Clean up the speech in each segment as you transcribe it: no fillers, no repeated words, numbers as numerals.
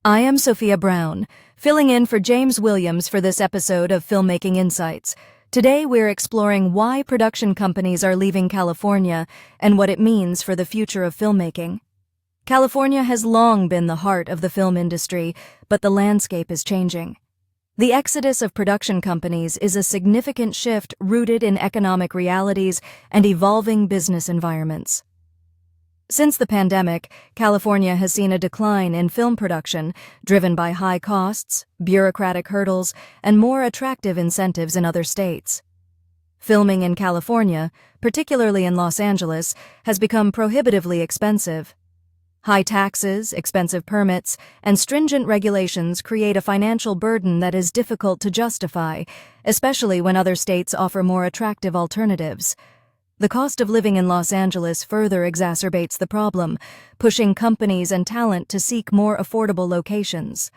I am Sophia Brown, filling in for James Williams for this episode of Filmmaking Insights. Today we're exploring why production companies are leaving California and what it means for the future of filmmaking. California has long been the heart of the film industry, but the landscape is changing. The exodus of production companies is a significant shift rooted in economic realities and evolving business environments. Since the pandemic, California has seen a decline in film production, driven by high costs, bureaucratic hurdles, and more attractive incentives in other states. Filming in California, particularly in Los Angeles, has become prohibitively expensive. High taxes, expensive permits, and stringent regulations create a financial burden that is difficult to justify, especially when other states offer more attractive alternatives. The cost of living in Los Angeles further exacerbates the problem, pushing companies and talent to seek more affordable locations.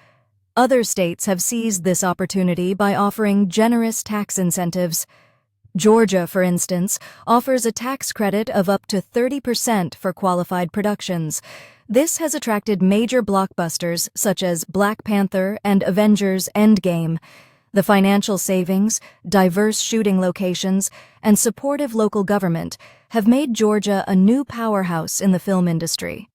Other states have seized this opportunity by offering generous tax incentives. Georgia, for instance, offers a tax credit of up to 30% for qualified productions. This has attracted major blockbusters such as Black Panther and Avengers: Endgame. The financial savings, diverse shooting locations, and supportive local government have made Georgia a new powerhouse in the film industry.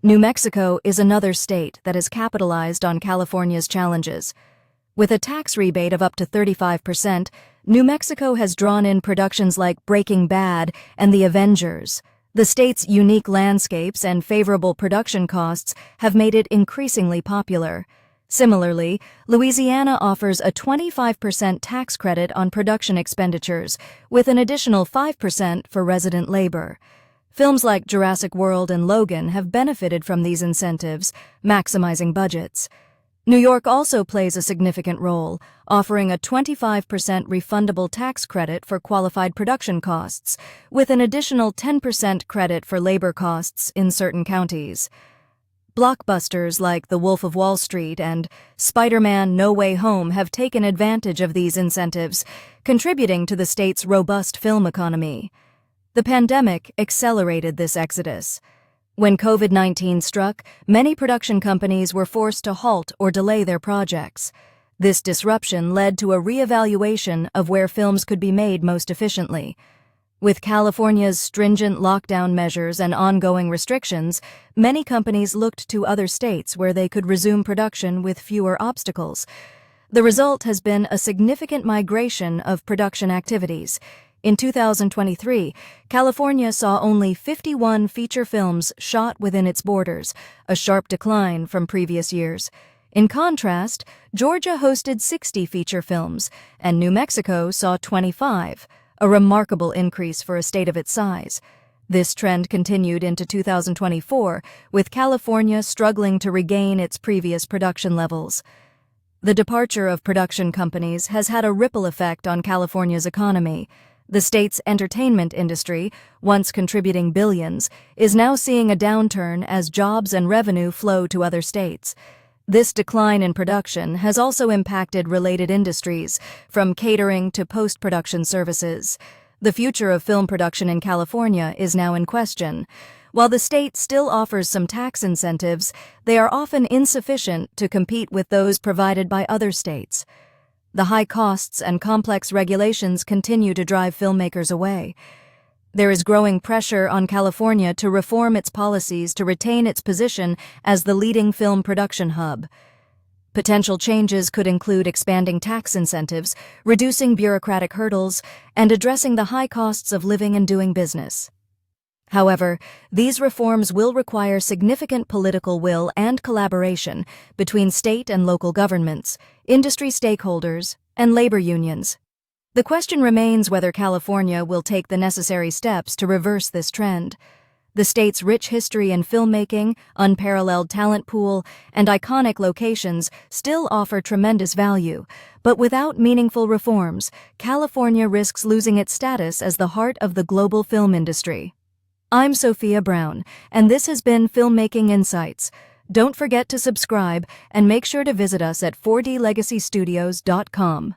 New Mexico is another state that has capitalized on California's challenges. With a tax rebate of up to 35%, New Mexico has drawn in productions like Breaking Bad and The Avengers. The state's unique landscapes and favorable production costs have made it increasingly popular. Similarly, Louisiana offers a 25% tax credit on production expenditures, with an additional 5% for resident labor. Films like Jurassic World and Logan have benefited from these incentives, maximizing budgets. New York also plays a significant role, offering a 25% refundable tax credit for qualified production costs, with an additional 10% credit for labor costs in certain counties. Blockbusters like The Wolf of Wall Street and Spider-Man: No Way Home have taken advantage of these incentives, contributing to the state's robust film economy. The pandemic accelerated this exodus. When COVID-19 struck, many production companies were forced to halt or delay their projects. This disruption led to a reevaluation of where films could be made most efficiently. With California's stringent lockdown measures and ongoing restrictions, many companies looked to other states where they could resume production with fewer obstacles. The result has been a significant migration of production activities. In 2023, California saw only 51 feature films shot within its borders, a sharp decline from previous years. In contrast, Georgia hosted 60 feature films, and New Mexico saw 25. A remarkable increase for a state of its size. This trend continued into 2024, with California struggling to regain its previous production levels. The departure of production companies has had a ripple effect on California's economy. The state's entertainment industry, once contributing billions, is now seeing a downturn as jobs and revenue flow to other states. This decline in production has also impacted related industries, from catering to post-production services. The future of film production in California is now in question. While the state still offers some tax incentives, they are often insufficient to compete with those provided by other states. The high costs and complex regulations continue to drive filmmakers away. There is growing pressure on California to reform its policies to retain its position as the leading film production hub. Potential changes could include expanding tax incentives, reducing bureaucratic hurdles, and addressing the high costs of living and doing business. However, these reforms will require significant political will and collaboration between state and local governments, industry stakeholders, and labor unions. The question remains whether California will take the necessary steps to reverse this trend. The state's rich history in filmmaking, unparalleled talent pool, and iconic locations still offer tremendous value, but without meaningful reforms, California risks losing its status as the heart of the global film industry. I'm Sophia Brown, and this has been Filmmaking Insights. Don't forget to subscribe and make sure to visit us at 4dlegacystudios.com.